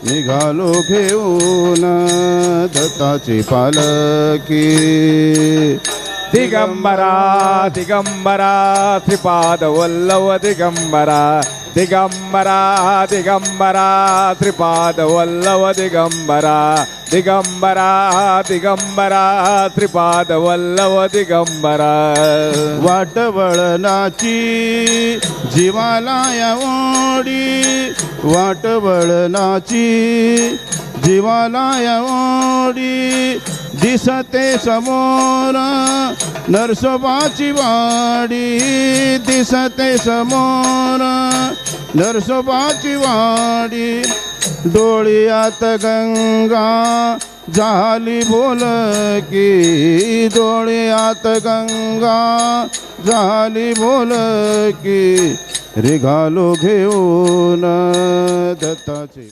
निघालो घेऊन दत्ताची पालखी दिगंबरा दिगंबरा श्रीपाद वल्लभ दिगंबरा दिगंबरा दिगंबरा श्रीपाद वल्लभ दिगंबरा दिगंबरा दिगंबरा श्रीपाद वल्लभ दिगंबरा वाटवळणाची जीवाला ओढी वाटवळणाची जीवाला ओढी दिसते समोर नरसोबाची वाडी दिसते समोर नरसोबाची वाडी डोळ्यात गंगा झाली बोलकी डोळ्यात गंगा झाली बोलकी निघालो घेऊन दत्ताची